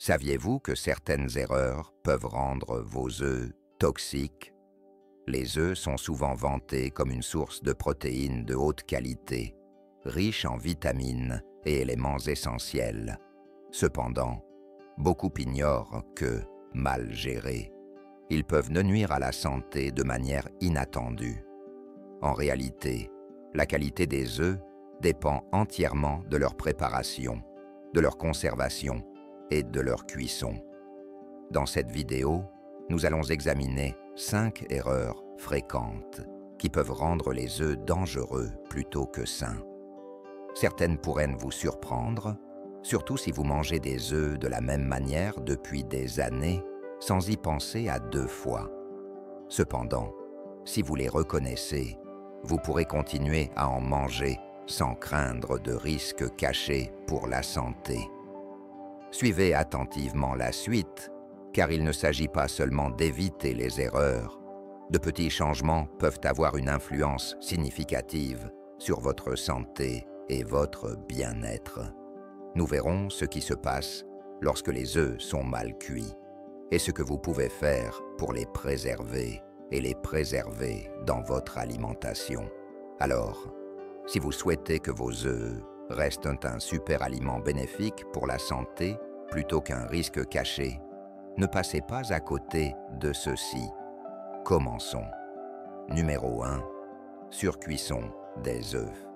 Saviez-vous que certaines erreurs peuvent rendre vos œufs toxiques? Les œufs sont souvent vantés comme une source de protéines de haute qualité, riches en vitamines et éléments essentiels. Cependant, beaucoup ignorent que, mal gérés, ils peuvent nuire à la santé de manière inattendue. En réalité, la qualité des œufs dépend entièrement de leur préparation, de leur conservation et de leur cuisson. Dans cette vidéo, nous allons examiner 5 erreurs fréquentes qui peuvent rendre les œufs dangereux plutôt que sains. Certaines pourraient vous surprendre, surtout si vous mangez des œufs de la même manière depuis des années sans y penser à 2 fois. Cependant, si vous les reconnaissez, vous pourrez continuer à en manger sans craindre de risques cachés pour la santé. Suivez attentivement la suite, car il ne s'agit pas seulement d'éviter les erreurs. De petits changements peuvent avoir une influence significative sur votre santé et votre bien-être. Nous verrons ce qui se passe lorsque les œufs sont mal cuits et ce que vous pouvez faire pour les préserver et les préserver dans votre alimentation. Alors, si vous souhaitez que vos œufs restent un super aliment bénéfique pour la santé plutôt qu'un risque caché, ne passez pas à côté de ceci. Commençons. Numéro 1. Surcuisson des œufs.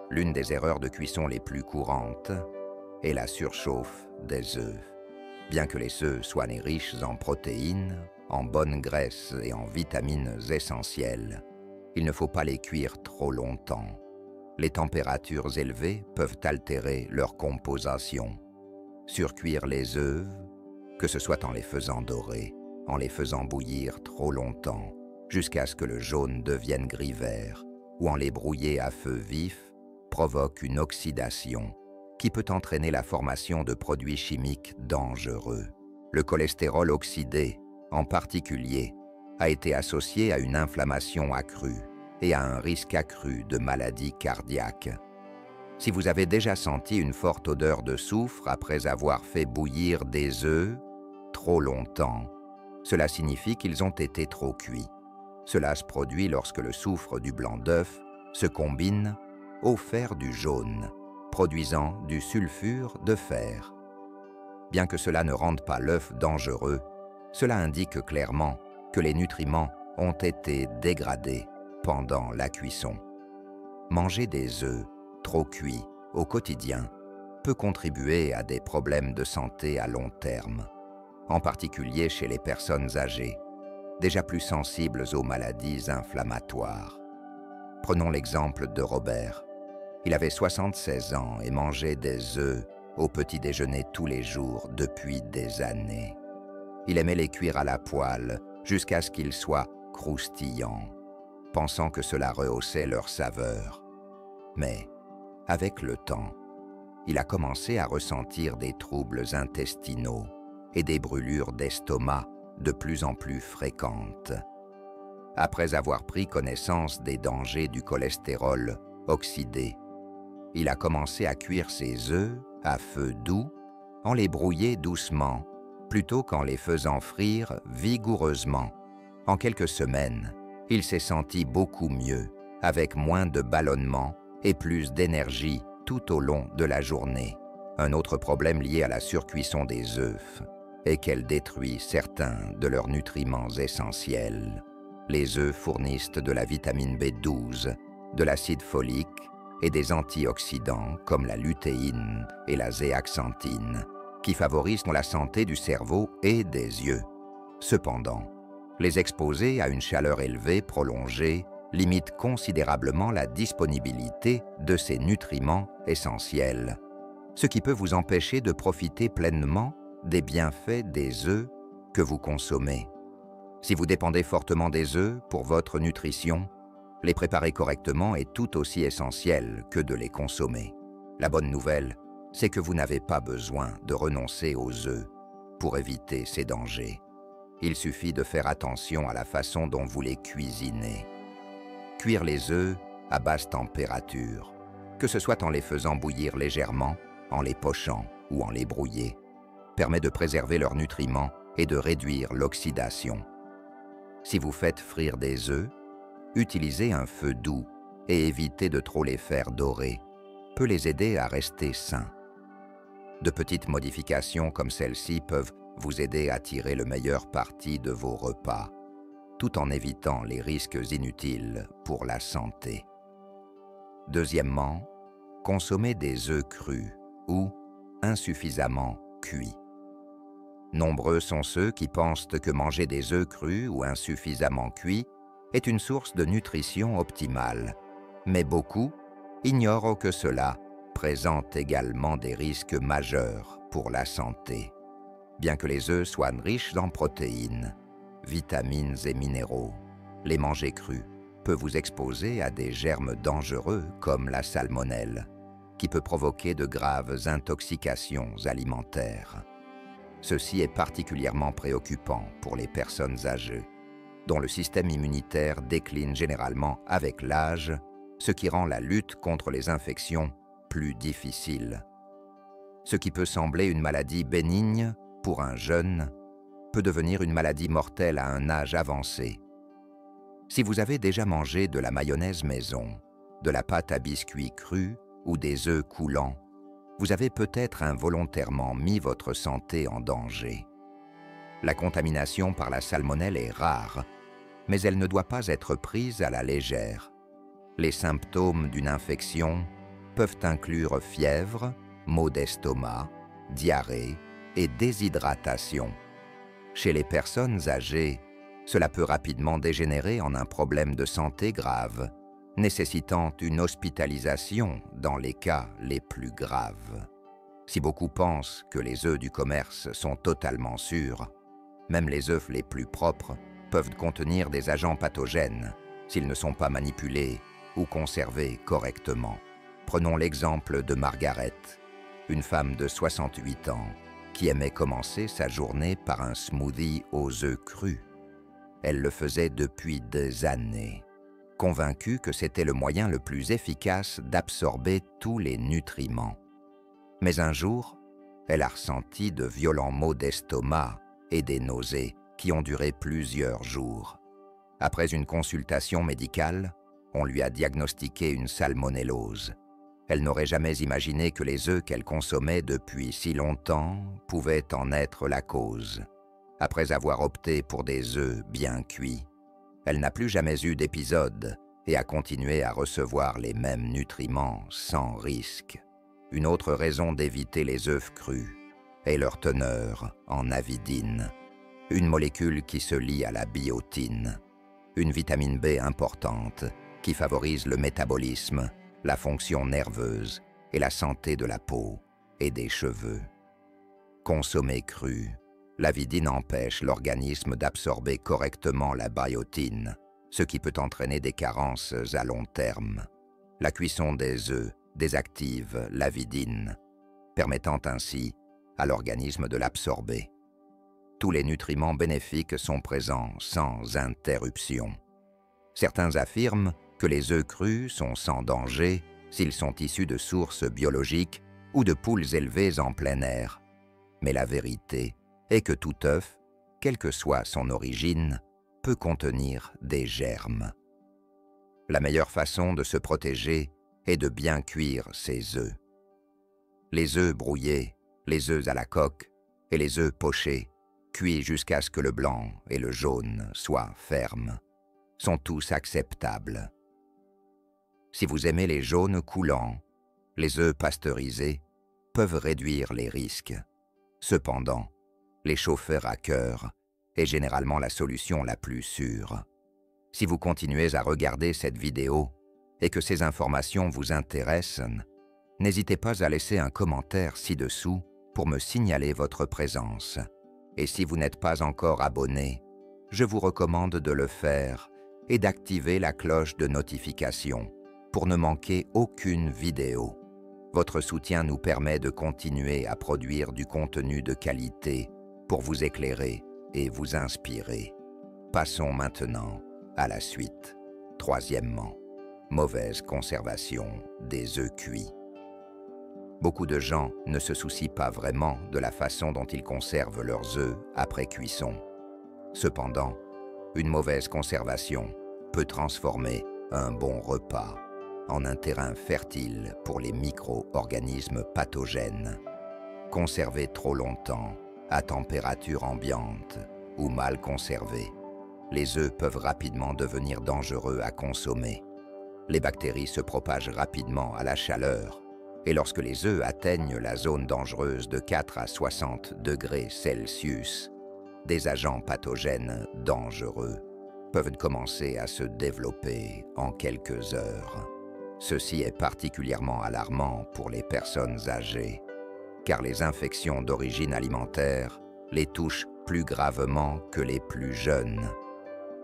L'une des erreurs de cuisson les plus courantes est la surchauffe des œufs. Bien que les œufs soient riches en protéines, en bonnes graisses et en vitamines essentielles, il ne faut pas les cuire trop longtemps. Les températures élevées peuvent altérer leur composition. Surcuire les œufs, que ce soit en les faisant dorer, en les faisant bouillir trop longtemps, jusqu'à ce que le jaune devienne gris-vert, ou en les brouiller à feu vif, provoque une oxydation qui peut entraîner la formation de produits chimiques dangereux. Le cholestérol oxydé, en particulier, a été associé à une inflammation accrue et à un risque accru de maladies cardiaques. Si vous avez déjà senti une forte odeur de soufre après avoir fait bouillir des œufs trop longtemps, cela signifie qu'ils ont été trop cuits. Cela se produit lorsque le soufre du blanc d'œuf se combine au fer du jaune, produisant du sulfure de fer. Bien que cela ne rende pas l'œuf dangereux, cela indique clairement que les nutriments ont été dégradés pendant la cuisson. Manger des œufs trop cuits au quotidien peut contribuer à des problèmes de santé à long terme, en particulier chez les personnes âgées, déjà plus sensibles aux maladies inflammatoires. Prenons l'exemple de Robert. Il avait 76 ans et mangeait des œufs au petit déjeuner tous les jours depuis des années. Il aimait les cuire à la poêle jusqu'à ce qu'ils soient croustillants, pensant que cela rehaussait leur saveur. Mais, avec le temps, il a commencé à ressentir des troubles intestinaux et des brûlures d'estomac de plus en plus fréquentes. Après avoir pris connaissance des dangers du cholestérol oxydé, il a commencé à cuire ses œufs à feu doux en les brouillant doucement, plutôt qu'en les faisant frire vigoureusement. En quelques semaines, il s'est senti beaucoup mieux, avec moins de ballonnements et plus d'énergie tout au long de la journée. Un autre problème lié à la surcuisson des œufs est qu'elle détruit certains de leurs nutriments essentiels. Les œufs fournissent de la vitamine B12, de l'acide folique et des antioxydants comme la lutéine et la zéaxanthine, qui favorisent la santé du cerveau et des yeux. Cependant, les exposer à une chaleur élevée prolongée limite considérablement la disponibilité de ces nutriments essentiels, ce qui peut vous empêcher de profiter pleinement des bienfaits des œufs que vous consommez. Si vous dépendez fortement des œufs pour votre nutrition, les préparer correctement est tout aussi essentiel que de les consommer. La bonne nouvelle, c'est que vous n'avez pas besoin de renoncer aux œufs pour éviter ces dangers. Il suffit de faire attention à la façon dont vous les cuisinez. Cuire les œufs à basse température, que ce soit en les faisant bouillir légèrement, en les pochant ou en les brouillant. permet de préserver leurs nutriments et de réduire l'oxydation. Si vous faites frire des œufs, utilisez un feu doux et évitez de trop les faire dorer, peut les aider à rester sains. De petites modifications comme celle-ci peuvent vous aider à tirer le meilleur parti de vos repas, tout en évitant les risques inutiles pour la santé. Deuxièmement, consommez des œufs crus ou insuffisamment cuits. Nombreux sont ceux qui pensent que manger des œufs crus ou insuffisamment cuits est une source de nutrition optimale, mais beaucoup ignorent que cela présente également des risques majeurs pour la santé. Bien que les œufs soient riches en protéines, vitamines et minéraux, les manger crus peut vous exposer à des germes dangereux comme la salmonelle, qui peut provoquer de graves intoxications alimentaires. Ceci est particulièrement préoccupant pour les personnes âgées, dont le système immunitaire décline généralement avec l'âge, ce qui rend la lutte contre les infections plus difficile. Ce qui peut sembler une maladie bénigne pour un jeune peut devenir une maladie mortelle à un âge avancé. Si vous avez déjà mangé de la mayonnaise maison, de la pâte à biscuits crue ou des œufs coulants, vous avez peut-être involontairement mis votre santé en danger. La contamination par la salmonelle est rare, mais elle ne doit pas être prise à la légère. Les symptômes d'une infection peuvent inclure fièvre, maux d'estomac, diarrhée et déshydratation. Chez les personnes âgées, cela peut rapidement dégénérer en un problème de santé grave, nécessitant une hospitalisation dans les cas les plus graves. Si beaucoup pensent que les œufs du commerce sont totalement sûrs, même les œufs les plus propres peuvent contenir des agents pathogènes s'ils ne sont pas manipulés ou conservés correctement. Prenons l'exemple de Margaret, une femme de 68 ans qui aimait commencer sa journée par un smoothie aux œufs crus. Elle le faisait depuis des années, convaincue que c'était le moyen le plus efficace d'absorber tous les nutriments. Mais un jour, elle a ressenti de violents maux d'estomac et des nausées qui ont duré plusieurs jours. Après une consultation médicale, on lui a diagnostiqué une salmonellose. Elle n'aurait jamais imaginé que les œufs qu'elle consommait depuis si longtemps pouvaient en être la cause. Après avoir opté pour des œufs bien cuits, elle n'a plus jamais eu d'épisode et a continué à recevoir les mêmes nutriments sans risque. Une autre raison d'éviter les œufs crus est leur teneur en avidine, une molécule qui se lie à la biotine, une vitamine B importante qui favorise le métabolisme, la fonction nerveuse et la santé de la peau et des cheveux. Consommée crue, l'avidine empêche l'organisme d'absorber correctement la biotine, ce qui peut entraîner des carences à long terme. La cuisson des œufs désactive l'avidine, permettant ainsi à l'organisme de l'absorber. Tous les nutriments bénéfiques sont présents sans interruption. Certains affirment que les œufs crus sont sans danger s'ils sont issus de sources biologiques ou de poules élevées en plein air. Mais la vérité est que tout œuf, quelle que soit son origine, peut contenir des germes. La meilleure façon de se protéger est de bien cuire ses œufs. Les œufs brouillés, les œufs à la coque et les œufs pochés, cuits jusqu'à ce que le blanc et le jaune soient fermes, sont tous acceptables. Si vous aimez les jaunes coulants, les œufs pasteurisés peuvent réduire les risques. Cependant, les chauffer à cœur est généralement la solution la plus sûre. Si vous continuez à regarder cette vidéo et que ces informations vous intéressent, n'hésitez pas à laisser un commentaire ci-dessous pour me signaler votre présence. Et si vous n'êtes pas encore abonné, je vous recommande de le faire et d'activer la cloche de notification pour ne manquer aucune vidéo. Votre soutien nous permet de continuer à produire du contenu de qualité pour vous éclairer et vous inspirer. Passons maintenant à la suite. Troisièmement, mauvaise conservation des œufs cuits. Beaucoup de gens ne se soucient pas vraiment de la façon dont ils conservent leurs œufs après cuisson. Cependant, une mauvaise conservation peut transformer un bon repas en un terrain fertile pour les micro-organismes pathogènes. Conservés trop longtemps, à température ambiante ou mal conservés, les œufs peuvent rapidement devenir dangereux à consommer. Les bactéries se propagent rapidement à la chaleur, et lorsque les œufs atteignent la zone dangereuse de 4 à 60 degrés Celsius, des agents pathogènes dangereux peuvent commencer à se développer en quelques heures. Ceci est particulièrement alarmant pour les personnes âgées, car les infections d'origine alimentaire les touchent plus gravement que les plus jeunes.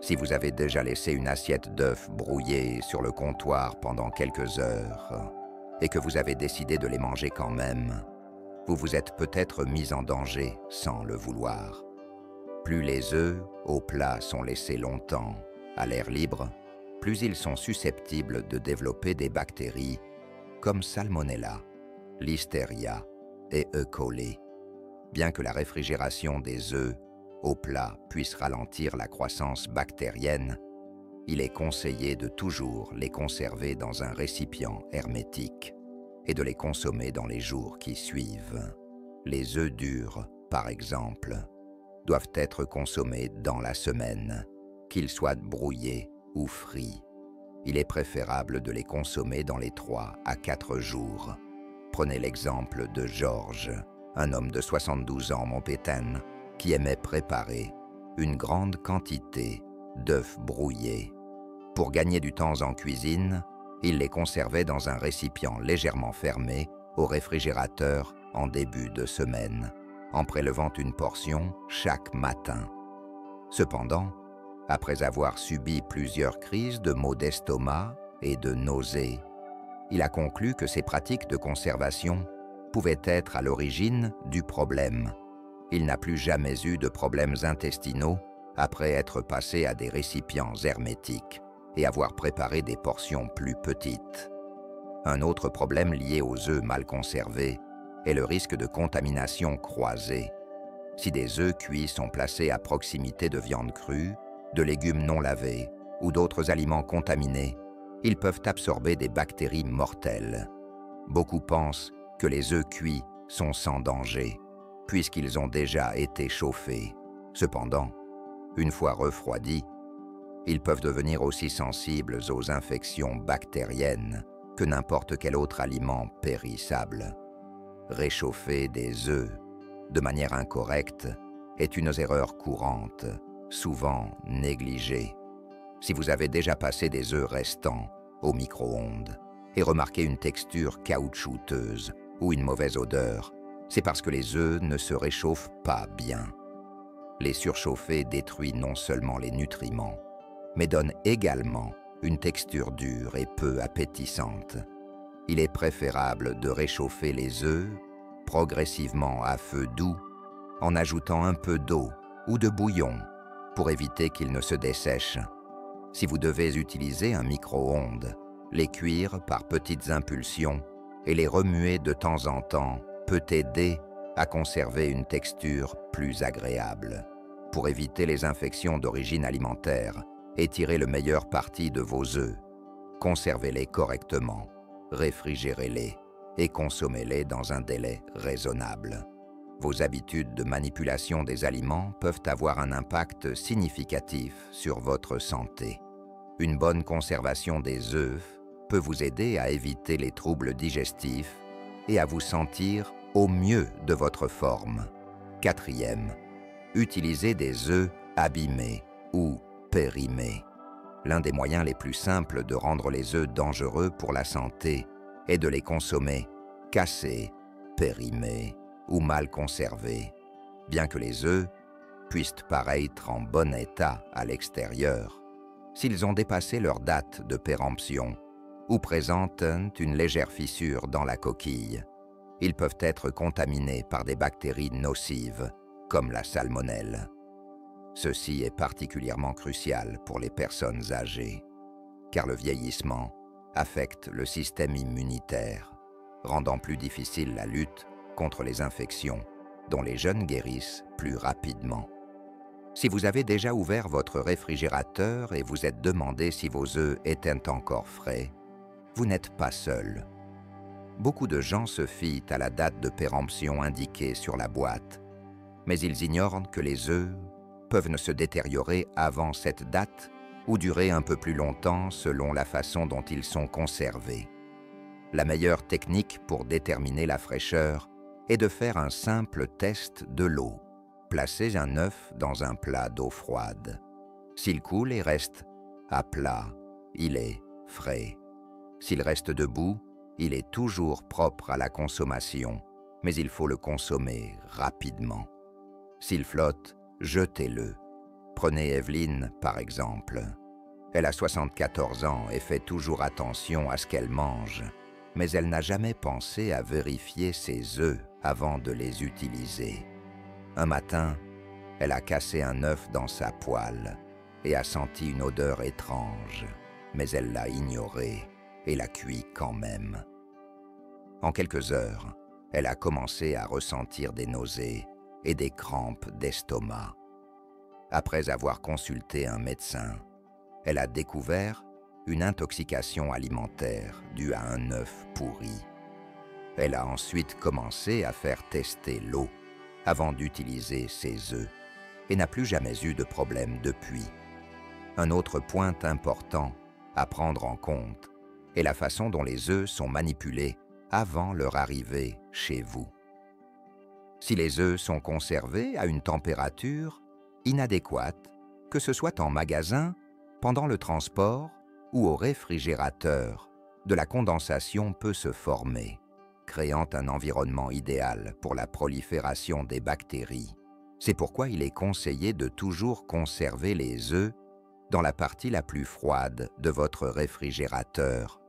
Si vous avez déjà laissé une assiette d'œufs brouillés sur le comptoir pendant quelques heures et que vous avez décidé de les manger quand même, vous vous êtes peut-être mis en danger sans le vouloir. Plus les œufs au plat sont laissés longtemps à l'air libre, plus ils sont susceptibles de développer des bactéries comme Salmonella, Listeria et E. coli. Bien que la réfrigération des œufs au plat puisse ralentir la croissance bactérienne, il est conseillé de toujours les conserver dans un récipient hermétique et de les consommer dans les jours qui suivent. Les œufs durs, par exemple, doivent être consommés dans la semaine, qu'ils soient brouillés ou frits. Il est préférable de les consommer dans les 3 à 4 jours. Prenez l'exemple de Georges, un homme de 72 ans montpétaine, qui aimait préparer une grande quantité d'œufs brouillés. Pour gagner du temps en cuisine, il les conservait dans un récipient légèrement fermé au réfrigérateur en début de semaine, en prélevant une portion chaque matin. Cependant, après avoir subi plusieurs crises de maux d'estomac et de nausées, il a conclu que ces pratiques de conservation pouvaient être à l'origine du problème. Il n'a plus jamais eu de problèmes intestinaux après être passé à des récipients hermétiques et avoir préparé des portions plus petites. Un autre problème lié aux œufs mal conservés est le risque de contamination croisée. Si des œufs cuits sont placés à proximité de viande crue, de légumes non lavés ou d'autres aliments contaminés, ils peuvent absorber des bactéries mortelles. Beaucoup pensent que les œufs cuits sont sans danger, puisqu'ils ont déjà été chauffés. Cependant, une fois refroidis, ils peuvent devenir aussi sensibles aux infections bactériennes que n'importe quel autre aliment périssable. Réchauffer des œufs de manière incorrecte est une erreur courante, souvent négligée. Si vous avez déjà passé des œufs restants au micro-ondes et remarqué une texture caoutchouteuse ou une mauvaise odeur, c'est parce que les œufs ne se réchauffent pas bien. Les surchauffer détruit non seulement les nutriments, mais donne également une texture dure et peu appétissante. Il est préférable de réchauffer les œufs progressivement à feu doux en ajoutant un peu d'eau ou de bouillon pour éviter qu'ils ne se dessèchent. Si vous devez utiliser un micro-ondes, les cuire par petites impulsions et les remuer de temps en temps peut aider à conserver une texture plus agréable. Pour éviter les infections d'origine alimentaire et tirer le meilleur parti de vos œufs, conservez-les correctement, réfrigérez-les et consommez-les dans un délai raisonnable. Vos habitudes de manipulation des aliments peuvent avoir un impact significatif sur votre santé. Une bonne conservation des œufs peut vous aider à éviter les troubles digestifs et à vous sentir au mieux de votre forme. 4e, utilisez des œufs abîmés ou périmés. L'un des moyens les plus simples de rendre les œufs dangereux pour la santé est de les consommer cassés, périmés ou mal conservés. Bien que les œufs puissent paraître en bon état à l'extérieur, s'ils ont dépassé leur date de péremption ou présentent une légère fissure dans la coquille, ils peuvent être contaminés par des bactéries nocives, comme la salmonelle. Ceci est particulièrement crucial pour les personnes âgées, car le vieillissement affecte le système immunitaire rendant plus difficile la lutte contre les infections, dont les jeunes guérissent plus rapidement. Si vous avez déjà ouvert votre réfrigérateur et vous êtes demandé si vos œufs étaient encore frais, vous n'êtes pas seul. Beaucoup de gens se fient à la date de péremption indiquée sur la boîte, mais ils ignorent que les œufs peuvent se détériorer avant cette date ou durer un peu plus longtemps selon la façon dont ils sont conservés. La meilleure technique pour déterminer la fraîcheur est de faire un simple test de l'eau. Placez un œuf dans un plat d'eau froide. S'il coule et reste à plat, il est frais. S'il reste debout, il est toujours propre à la consommation, mais il faut le consommer rapidement. S'il flotte, jetez-le. Prenez Evelyne, par exemple. Elle a 74 ans et fait toujours attention à ce qu'elle mange, mais elle n'a jamais pensé à vérifier ses œufs avant de les utiliser. Un matin, elle a cassé un œuf dans sa poêle et a senti une odeur étrange, mais elle l'a ignorée et l'a cuit quand même. En quelques heures, elle a commencé à ressentir des nausées et des crampes d'estomac. Après avoir consulté un médecin, elle a découvert une intoxication alimentaire due à un œuf pourri. Elle a ensuite commencé à faire tester l'eau avant d'utiliser ses œufs et n'a plus jamais eu de problème depuis. Un autre point important à prendre en compte est la façon dont les œufs sont manipulés avant leur arrivée chez vous. Si les œufs sont conservés à une température inadéquate, que ce soit en magasin, pendant le transport ou au réfrigérateur, de la condensation peut se former, créant un environnement idéal pour la prolifération des bactéries. C'est pourquoi il est conseillé de toujours conserver les œufs dans la partie la plus froide de votre réfrigérateur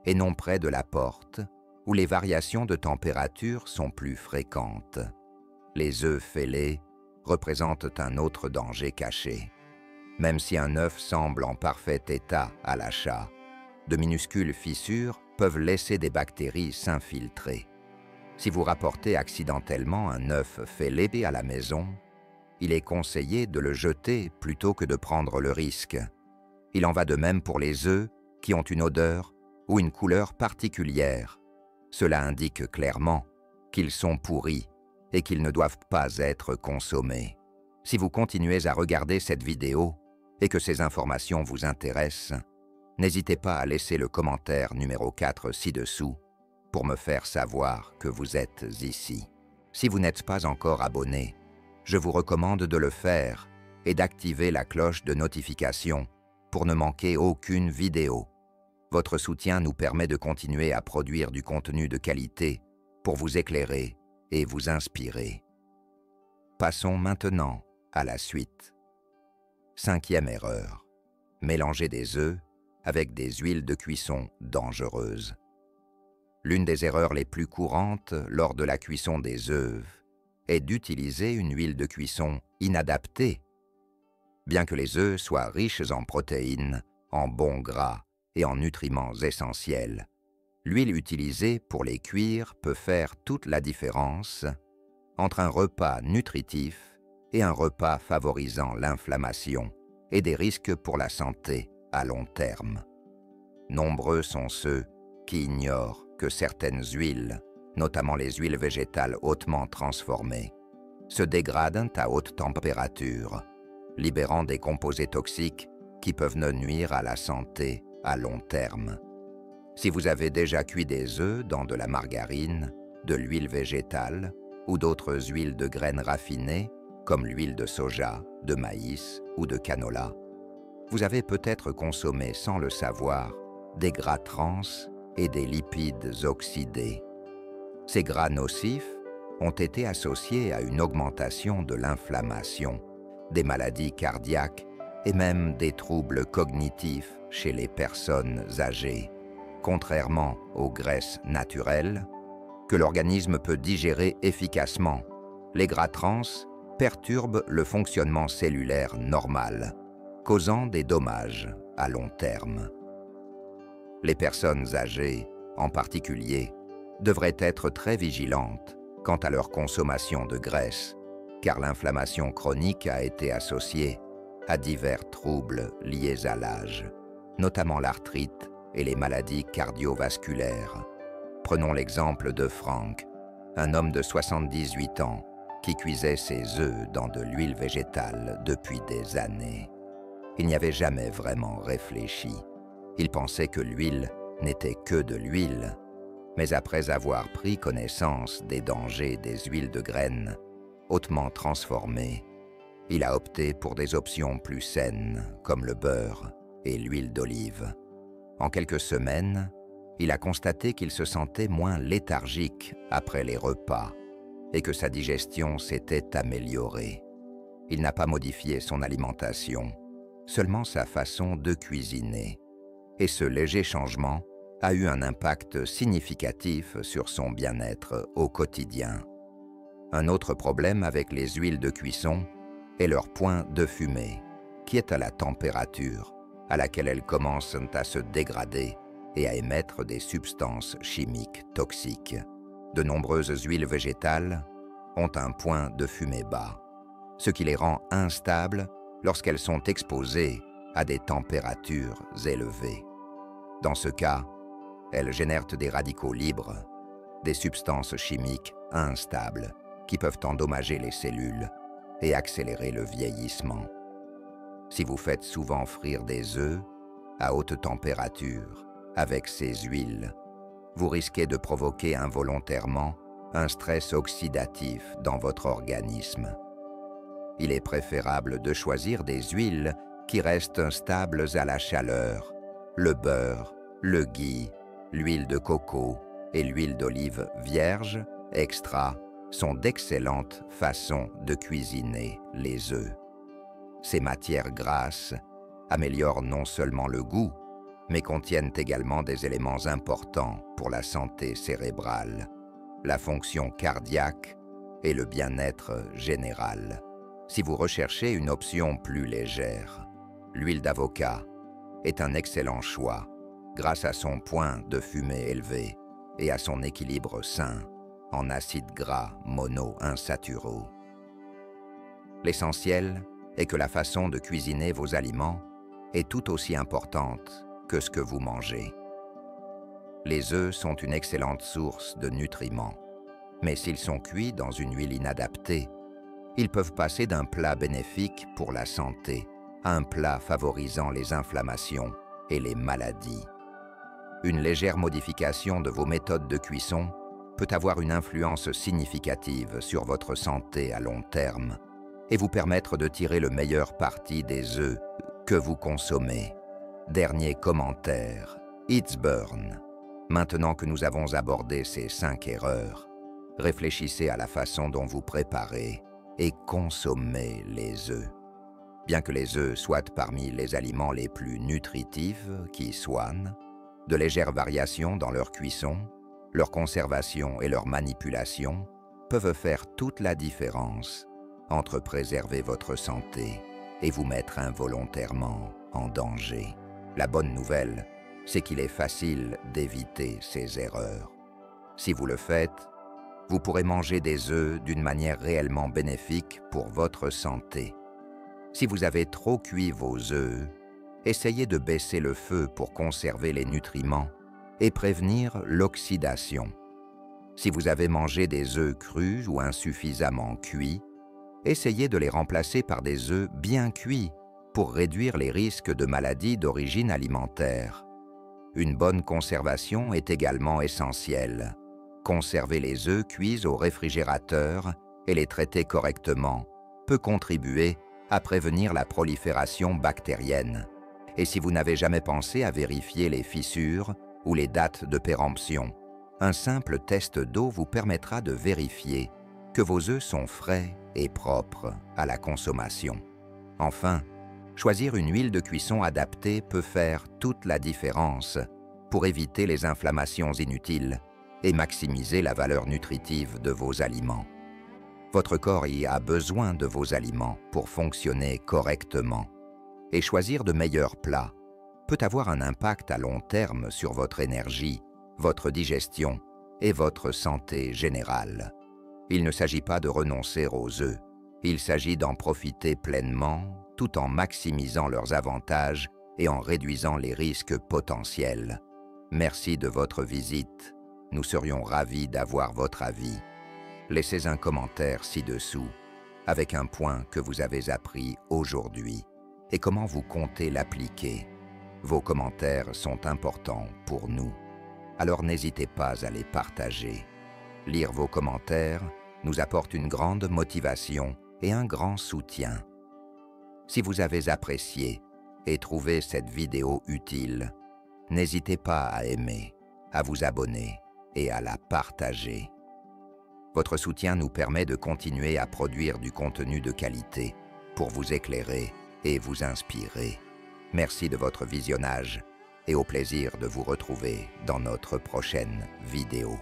et non près de la porte où les variations de température sont plus fréquentes. Les œufs fêlés représentent un autre danger caché. Même si un œuf semble en parfait état à l'achat, de minuscules fissures peuvent laisser des bactéries s'infiltrer. Si vous rapportez accidentellement un œuf fêlé à la maison, il est conseillé de le jeter plutôt que de prendre le risque. Il en va de même pour les œufs qui ont une odeur ou une couleur particulière. Cela indique clairement qu'ils sont pourris et qu'ils ne doivent pas être consommés. Si vous continuez à regarder cette vidéo et que ces informations vous intéressent, n'hésitez pas à laisser le commentaire numéro 4 ci-dessous pour me faire savoir que vous êtes ici. Si vous n'êtes pas encore abonné, je vous recommande de le faire et d'activer la cloche de notification pour ne manquer aucune vidéo. Votre soutien nous permet de continuer à produire du contenu de qualité pour vous éclairer et vous inspirer. Passons maintenant à la suite. 5e erreur. Mélanger des œufs avec des huiles de cuisson dangereuses. L'une des erreurs les plus courantes lors de la cuisson des œufs est d'utiliser une huile de cuisson inadaptée. Bien que les œufs soient riches en protéines, en bons gras et en nutriments essentiels, l'huile utilisée pour les cuire peut faire toute la différence entre un repas nutritif et un repas favorisant l'inflammation et des risques pour la santé à long terme. Nombreux sont ceux qui ignorent que certaines huiles, notamment les huiles végétales hautement transformées, se dégradent à haute température, libérant des composés toxiques qui peuvent nuire à la santé à long terme. Si vous avez déjà cuit des œufs dans de la margarine, de l'huile végétale ou d'autres huiles de graines raffinées, comme l'huile de soja, de maïs ou de canola, vous avez peut-être consommé sans le savoir des gras trans et des lipides oxydés. Ces gras nocifs ont été associés à une augmentation de l'inflammation, des maladies cardiaques et même des troubles cognitifs chez les personnes âgées, contrairement aux graisses naturelles que l'organisme peut digérer efficacement. Les gras trans perturbent le fonctionnement cellulaire normal, causant des dommages à long terme. Les personnes âgées, en particulier, devraient être très vigilantes quant à leur consommation de graisse, car l'inflammation chronique a été associée à divers troubles liés à l'âge, notamment l'arthrite et les maladies cardiovasculaires. Prenons l'exemple de Frank, un homme de 78 ans qui cuisait ses œufs dans de l'huile végétale depuis des années. Il n'y avait jamais vraiment réfléchi. Il pensait que l'huile n'était que de l'huile, mais après avoir pris connaissance des dangers des huiles de graines hautement transformées, il a opté pour des options plus saines comme le beurre et l'huile d'olive. En quelques semaines, il a constaté qu'il se sentait moins léthargique après les repas et que sa digestion s'était améliorée. Il n'a pas modifié son alimentation, seulement sa façon de cuisiner. Et ce léger changement a eu un impact significatif sur son bien-être au quotidien. Un autre problème avec les huiles de cuisson est leur point de fumée, qui est à la température à laquelle elles commencent à se dégrader et à émettre des substances chimiques toxiques. De nombreuses huiles végétales ont un point de fumée bas, ce qui les rend instables lorsqu'elles sont exposées à des températures élevées. Dans ce cas, elles génèrent des radicaux libres, des substances chimiques instables qui peuvent endommager les cellules et accélérer le vieillissement. Si vous faites souvent frire des œufs à haute température avec ces huiles, vous risquez de provoquer involontairement un stress oxydatif dans votre organisme. Il est préférable de choisir des huiles qui restent stables à la chaleur. Le beurre, le ghee, l'huile de coco et l'huile d'olive vierge, extra, sont d'excellentes façons de cuisiner les œufs. Ces matières grasses améliorent non seulement le goût, mais contiennent également des éléments importants pour la santé cérébrale, la fonction cardiaque et le bien-être général. Si vous recherchez une option plus légère, l'huile d'avocat est un excellent choix grâce à son point de fumée élevé et à son équilibre sain en acides gras monoinsaturaux. L'essentiel est que la façon de cuisiner vos aliments est tout aussi importante que ce que vous mangez. Les œufs sont une excellente source de nutriments, mais s'ils sont cuits dans une huile inadaptée, ils peuvent passer d'un plat bénéfique pour la santé à un plat favorisant les inflammations et les maladies. Une légère modification de vos méthodes de cuisson peut avoir une influence significative sur votre santé à long terme et vous permettre de tirer le meilleur parti des œufs que vous consommez. Dernier commentaire, It's Burn. Maintenant que nous avons abordé ces 5 erreurs, réfléchissez à la façon dont vous préparez et consommez les œufs. Bien que les œufs soient parmi les aliments les plus nutritifs qui soient, de légères variations dans leur cuisson, leur conservation et leur manipulation peuvent faire toute la différence entre préserver votre santé et vous mettre involontairement en danger. La bonne nouvelle, c'est qu'il est facile d'éviter ces erreurs. Si vous le faites, vous pourrez manger des œufs d'une manière réellement bénéfique pour votre santé. Si vous avez trop cuit vos œufs, essayez de baisser le feu pour conserver les nutriments et prévenir l'oxydation. Si vous avez mangé des œufs crus ou insuffisamment cuits, essayez de les remplacer par des œufs bien cuits pour réduire les risques de maladies d'origine alimentaire. Une bonne conservation est également essentielle. Conserver les œufs cuits au réfrigérateur et les traiter correctement peut contribuer à prévenir la prolifération bactérienne. Et si vous n'avez jamais pensé à vérifier les fissures ou les dates de péremption, un simple test d'eau vous permettra de vérifier que vos œufs sont frais et propres à la consommation. Enfin, choisir une huile de cuisson adaptée peut faire toute la différence pour éviter les inflammations inutiles et maximiser la valeur nutritive de vos aliments. Votre corps y a besoin de vos aliments pour fonctionner correctement. Et choisir de meilleurs plats peut avoir un impact à long terme sur votre énergie, votre digestion et votre santé générale. Il ne s'agit pas de renoncer aux œufs, il s'agit d'en profiter pleinement tout en maximisant leurs avantages et en réduisant les risques potentiels. Merci de votre visite, nous serions ravis d'avoir votre avis. Laissez un commentaire ci-dessous avec un point que vous avez appris aujourd'hui et comment vous comptez l'appliquer. Vos commentaires sont importants pour nous, alors n'hésitez pas à les partager. Lire vos commentaires nous apporte une grande motivation et un grand soutien. Si vous avez apprécié et trouvé cette vidéo utile, n'hésitez pas à aimer, à vous abonner et à la partager. Votre soutien nous permet de continuer à produire du contenu de qualité pour vous éclairer et vous inspirer. Merci de votre visionnage et au plaisir de vous retrouver dans notre prochaine vidéo.